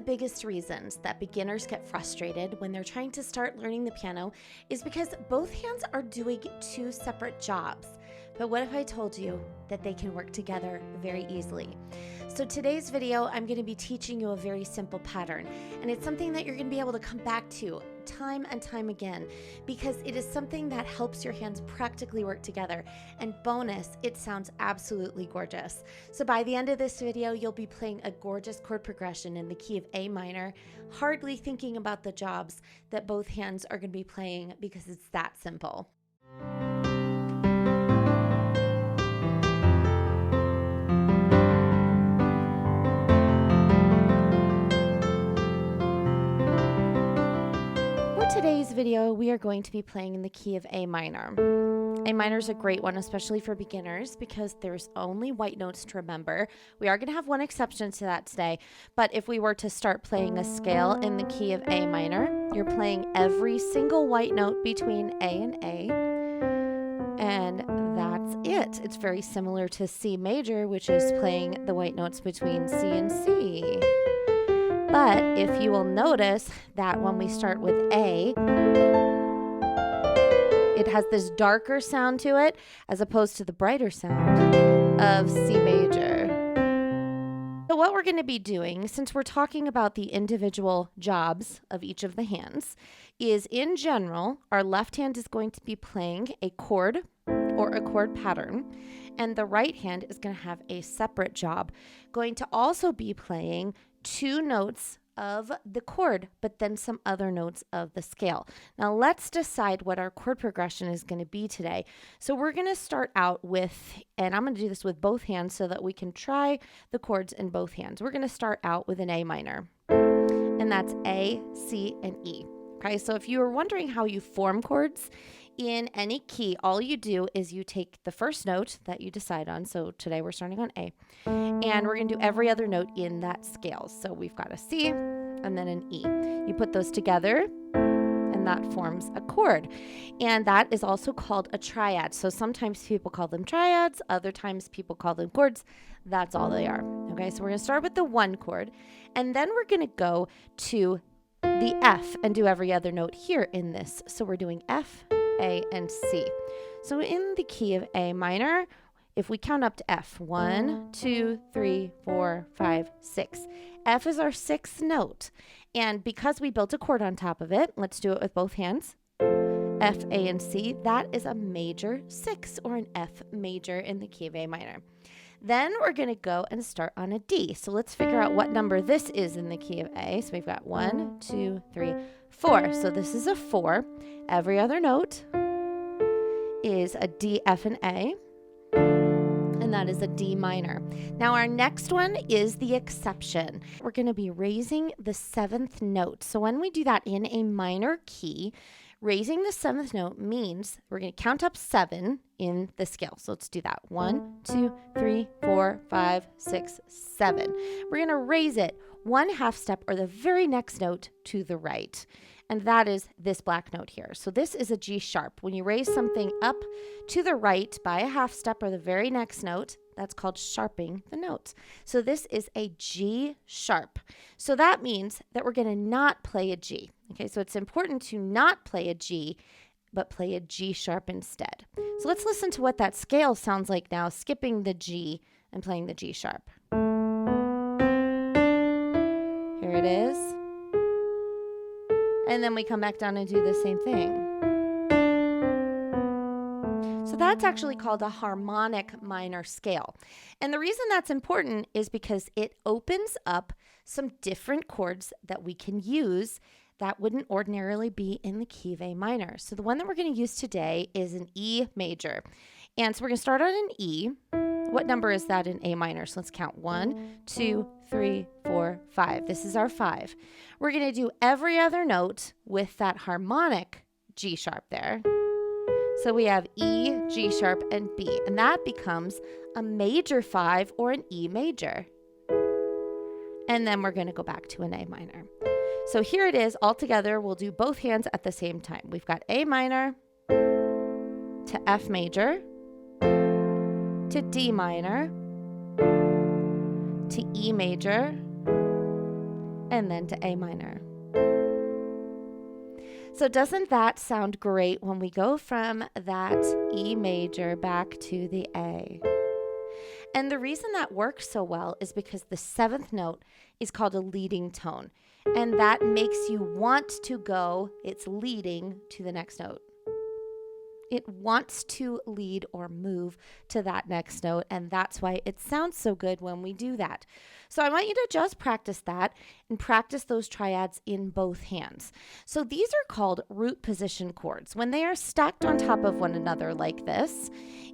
biggest reasons that beginners get frustrated when they're trying to start learning the piano is because both hands are doing two separate jobs. But what if I told you that they can work together very easily? So today's video, I'm going to be teaching you a very simple pattern, and it's something that you're going to be able to come back to time and time again because it is something that helps your hands practically work together. And bonus, it sounds absolutely gorgeous. So by the end of this video, you'll be playing a gorgeous chord progression in the key of A minor, hardly thinking about the jobs that both hands are going to be playing because it's that simple. Today's video, we are going to be playing in the key of A minor. A minor is a great one, especially for beginners, because there's only white notes to remember. We are going to have one exception to that today, but if we were to start playing a scale in the key of A minor, you're playing every single white note between A and A, and that's it. It's very similar to C major, which is playing the white notes between C and C. But if you will notice that when we start with A, it has this darker sound to it as opposed to the brighter sound of C major. So what we're going to be doing, since we're talking about the individual jobs of each of the hands, is in general, our left hand is going to be playing a chord or a chord pattern, and the right hand is going to have a separate job, going to also be playing two notes of the chord, but then some other notes of the scale. Now let's decide what our chord progression is going to be today. So we're going to start out with, and I'm going to do this with both hands so that we can try the chords in both hands. We're going to start out with an A minor, and that's A, C, and E. Okay, so if you were wondering how you form chords in any key, all you do is you take the first note that you decide on. So today we're starting on A, and we're going to do every other note in that scale. So we've got a C and then an E. You put those together and that forms a chord. And that is also called a triad. So sometimes people call them triads, other times people call them chords. That's all they are. Okay, so we're going to start with the one chord, and then we're going to go to the F and do every other note here in this. So we're doing F, A, and C. So in the key of A minor, if we count up to F, 1, 2, 3, 4, 5, 6. F is our sixth note. And because we built a chord on top of it, let's do it with both hands. F, A, and C, that is a major 6 or an F major in the key of A minor. Then we're going to go and start on a D. So let's figure out what number this is in the key of A. So we've got 1, 2, 3, 4. So this is a 4. Every other note is a D, F, and A, and that is a D minor. Now our next one is the exception. We're going to be raising the 7th note. So when we do that in a minor key, raising the 7th note means we're going to count up 7 in the scale. So let's do that. 1, 2, 3, 4, 5, 6, 7. We're going to raise it 1 half step or the very next note to the right. And that is this black note here. So this is a G sharp. When you raise something up to the right by a half step or the very next note, that's called sharping the notes. So this is a G sharp. So that means that we're going to not play a G. Okay, so it's important to not play a G, but play a G sharp instead. So let's listen to what that scale sounds like now, skipping the G and playing the G sharp. Here it is. And then we come back down and do the same thing. So that's actually called a harmonic minor scale. And the reason that's important is because it opens up some different chords that we can use that wouldn't ordinarily be in the key of A minor. So the one that we're going to use today is an E major. And so we're going to start on an E. What number is that in A minor? So let's count 1, 2, 3, 4, 5. This is our 5. We're going to do every other note with that harmonic G sharp there. So we have E, G sharp, and B, and that becomes a major 5 or an E major. And then we're going to go back to an A minor. So here it is all together. We'll do both hands at the same time. We've got A minor to F major, to D minor, to E major, and then to A minor. So doesn't that sound great when we go from that E major back to the A? And the reason that works so well is because the seventh note is called a leading tone. And that makes you want to go, it's leading to the next note. It wants to lead or move to that next note, and that's why it sounds so good when we do that. So I want you to just practice that and practice those triads in both hands. So these are called root position chords. When they are stacked on top of one another like this,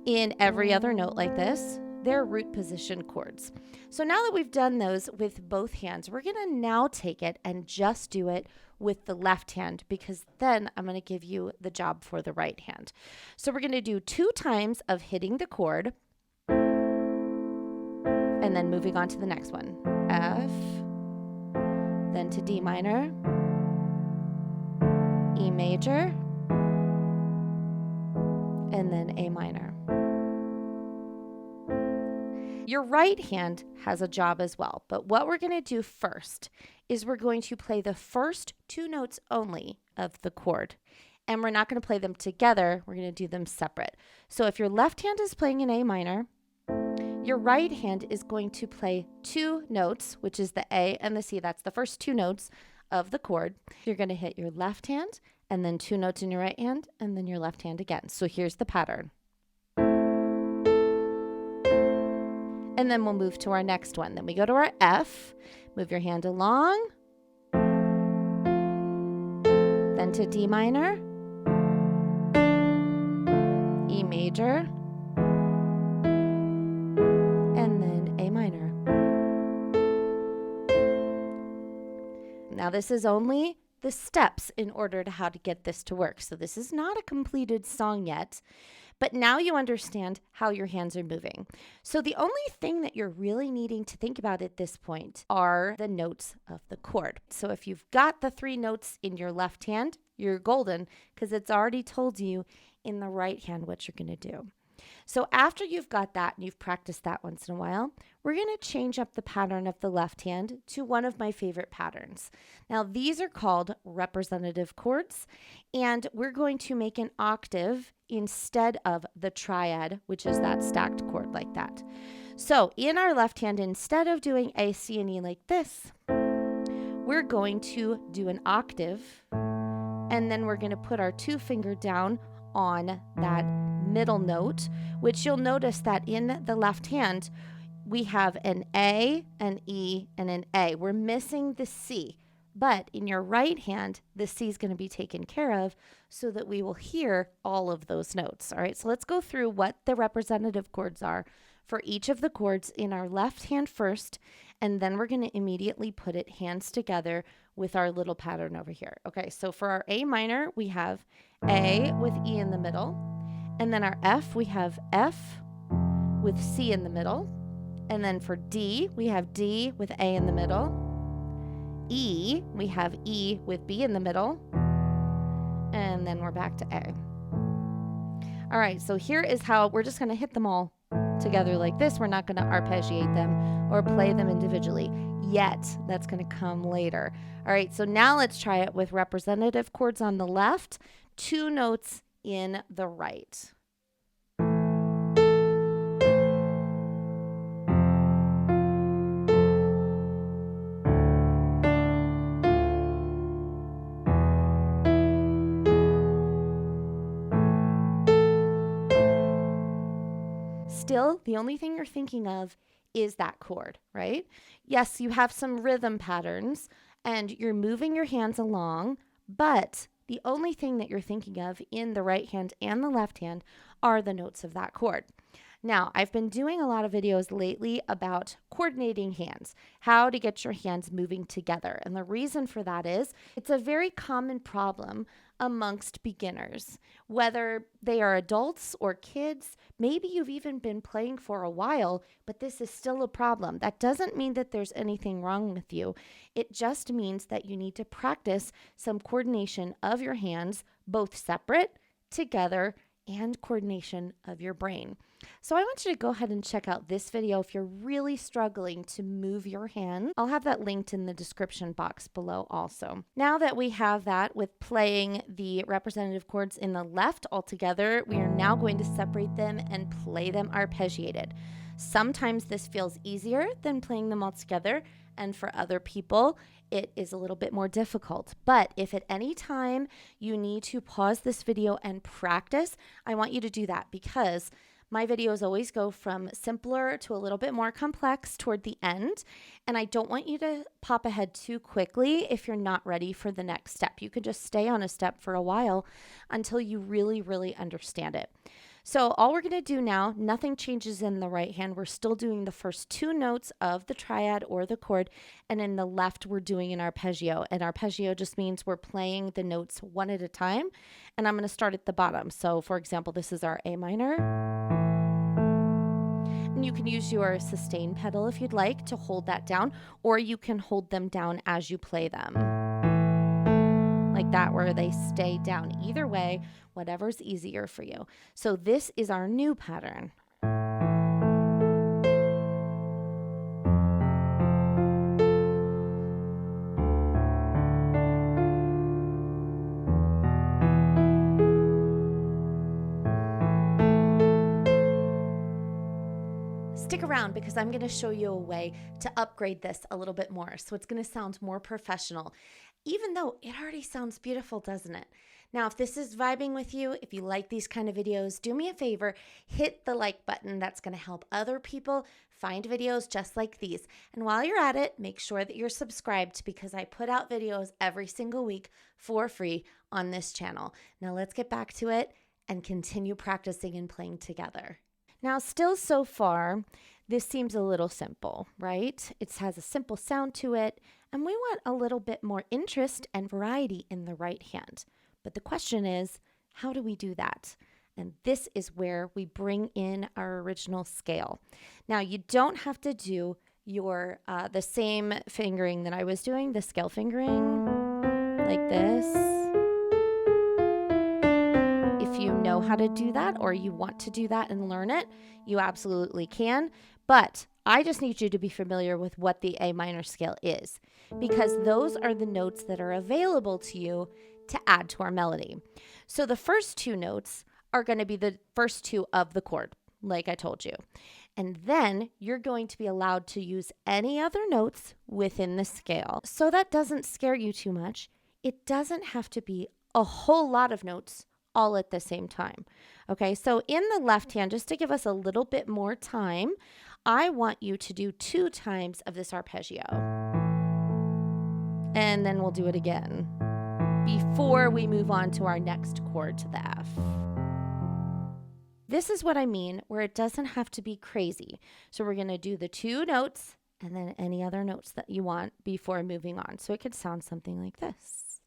in every other note like this, they're root position chords. So now that we've done those with both hands, we're going to now take it and just do it with the left hand, because then I'm going to give you the job for the right hand. So we're going to do 2 times of hitting the chord and then moving on to the next one. F, then to D minor, E major, and then A minor. Your right hand has a job as well, but what we're going to do first is we're going to play the first 2 notes only of the chord, and we're not going to play them together. We're going to do them separate. So if your left hand is playing an A minor, your right hand is going to play 2 notes, which is the A and the C. That's the first 2 notes of the chord. You're going to hit your left hand and then 2 notes in your right hand and then your left hand again. So here's the pattern. And then we'll move to our next one. Then we go to our F, move your hand along, then to D minor, E major, and then A minor. Now this is only the steps in order to how to get this to work. So this is not a completed song yet. But now you understand how your hands are moving. So the only thing that you're really needing to think about at this point are the notes of the chord. So if you've got the 3 notes in your left hand, you're golden, because it's already told you in the right hand what you're going to do. So after you've got that and you've practiced that once in a while, we're going to change up the pattern of the left hand to one of my favorite patterns. Now these are called representative chords, and we're going to make an octave instead of the triad, which is that stacked chord like that. So in our left hand, instead of doing A, C, and E like this, we're going to do an octave, and then we're going to put our 2 finger down on that middle note, which you'll notice that in the left hand, we have an A, an E, and an A. We're missing the C, but in your right hand, the C is going to be taken care of so that we will hear all of those notes. All right, so let's go through what the representative chords are for each of the chords in our left hand first, and then we're going to immediately put it hands together with our little pattern over here. Okay, so for our A minor, we have A with E in the middle, and then our F, we have F with C in the middle, and then for D, we have D with A in the middle, E, we have E with B in the middle, and then we're back to A. All right, so here is how we're just going to hit them all together like this. We're not going to arpeggiate them or play them individually yet. That's going to come later. All right, so now let's try it with representative chords on the left, 2 notes in the right. Still, the only thing you're thinking of is that chord, right? Yes, you have some rhythm patterns and you're moving your hands along, but the only thing that you're thinking of in the right hand and the left hand are the notes of that chord. Now, I've been doing a lot of videos lately about coordinating hands, how to get your hands moving together. And the reason for that is it's a very common problem amongst beginners, whether they are adults or kids. Maybe you've even been playing for a while, but this is still a problem. That doesn't mean that there's anything wrong with you. It just means that you need to practice some coordination of your hands, both separate, together, and coordination of your brain. So I want you to go ahead and check out this video if you're really struggling to move your hand. I'll have that linked in the description box below also. Now that we have that with playing the representative chords in the left all together, we are now going to separate them and play them arpeggiated. Sometimes this feels easier than playing them all together, and for other people, it is a little bit more difficult. But if at any time you need to pause this video and practice, I want you to do that, because my videos always go from simpler to a little bit more complex toward the end, and I don't want you to pop ahead too quickly if you're not ready for the next step. You can just stay on a step for a while until you really, really understand it. So all we're going to do now, nothing changes in the right hand. We're still doing the first two notes of the triad or the chord, and in the left we're doing an arpeggio. And arpeggio just means we're playing the notes one at a time, and I'm going to start at the bottom. So for example, this is our A minor. And you can use your sustain pedal if you'd like to hold that down, or you can hold them down as you play them. Like that, where they stay down. Either way, whatever's easier for you. So this is our new pattern. Stick around, because I'm going to show you a way to upgrade this a little bit more, so it's going to sound more professional, even though it already sounds beautiful, doesn't it? Now, if this is vibing with you, if you like these kind of videos, do me a favor, hit the like button. That's going to help other people find videos just like these. And while you're at it, make sure that you're subscribed, because I put out videos every single week for free on this channel. Now let's get back to it and continue practicing and playing together. Now, still so far, this seems a little simple, right? It has a simple sound to it, and we want a little bit more interest and variety in the right hand. But the question is, how do we do that? And this is where we bring in our original scale. Now, you don't have to do your the same fingering that I was doing, the scale fingering, like this. If you know how to do that, or you want to do that and learn it, you absolutely can. But I just need you to be familiar with what the A minor scale is, because those are the notes that are available to you to add to our melody. So the first two notes are going to be the first two of the chord, like I told you. And then you're going to be allowed to use any other notes within the scale. So that doesn't scare you too much. It doesn't have to be a whole lot of notes all at the same time. Okay, so in the left hand, just to give us a little bit more time, I want you to do 2 times of this arpeggio. And then we'll do it again before we move on to our next chord, to the F. This is what I mean, where it doesn't have to be crazy. So we're going to do the 2 notes and then any other notes that you want before moving on. So it could sound something like this.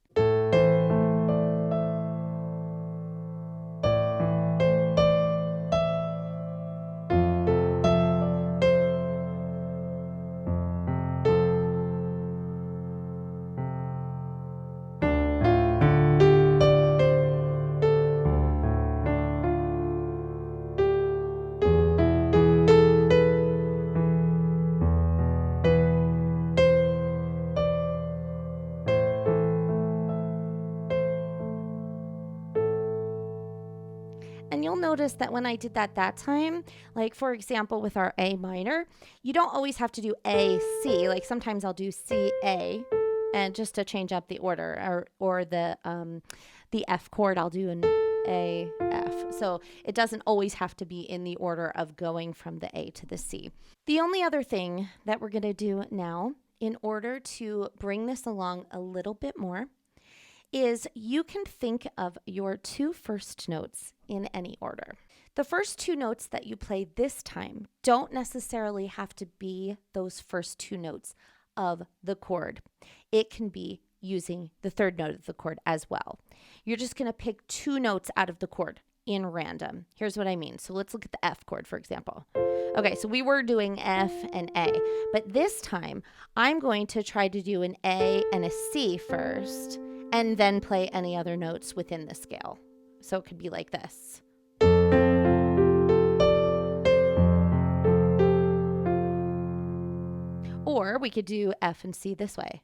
And you'll notice that when I did that time, like for example, with our A minor, you don't always have to do A, C. Like sometimes I'll do C, A, and just to change up the order, or the F chord, I'll do an A, F. So it doesn't always have to be in the order of going from the A to the C. The only other thing that we're going to do now, in order to bring this along a little bit more, is you can think of your 2 first notes in any order. The first 2 notes that you play this time don't necessarily have to be those first 2 notes of the chord. It can be using the 3rd note of the chord as well. You're just going to pick 2 notes out of the chord in random. Here's what I mean. So let's look at the F chord, for example. Okay, so we were doing F and A, but this time I'm going to try to do an A and a C first, and then play any other notes within the scale. So it could be like this. Or we could do F and C this way.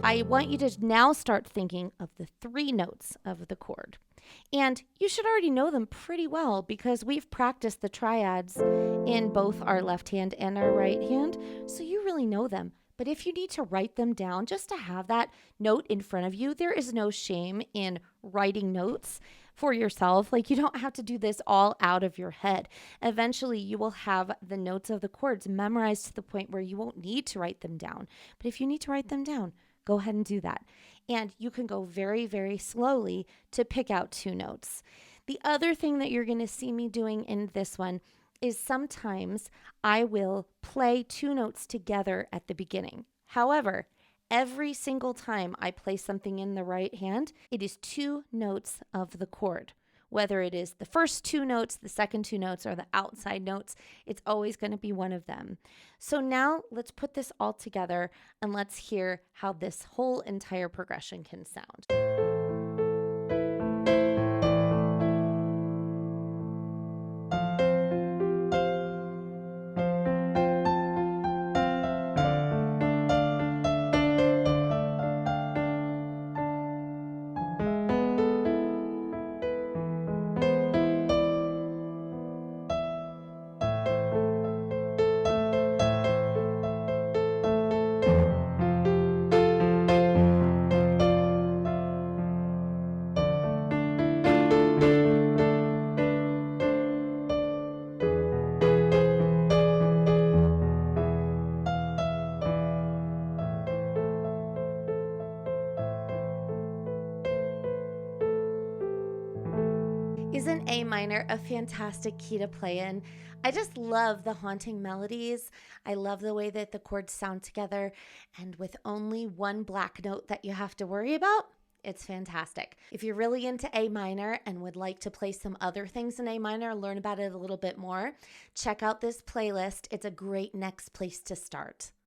I want you to now start thinking of the 3 notes of the chord. And you should already know them pretty well because we've practiced the triads in both our left hand and our right hand, so you really know them. But if you need to write them down just to have that note in front of you, there is no shame in writing notes for yourself. Like, you don't have to do this all out of your head. Eventually, you will have the notes of the chords memorized to the point where you won't need to write them down. But if you need to write them down, go ahead and do that. And you can go very, very slowly to pick out 2 notes. The other thing that you're going to see me doing in this one is sometimes I will play 2 notes together at the beginning. However, every single time I play something in the right hand, it is 2 notes of the chord. Whether it is the first 2 notes, the second 2 notes, or the outside notes, it's always going to be one of them. So now let's put this all together and let's hear how this whole entire progression can sound. Isn't A minor a fantastic key to play in? I just love the haunting melodies. I love the way that the chords sound together. And with only one black note that you have to worry about, it's fantastic. If you're really into A minor and would like to play some other things in A minor, learn about it a little bit more, check out this playlist. It's a great next place to start.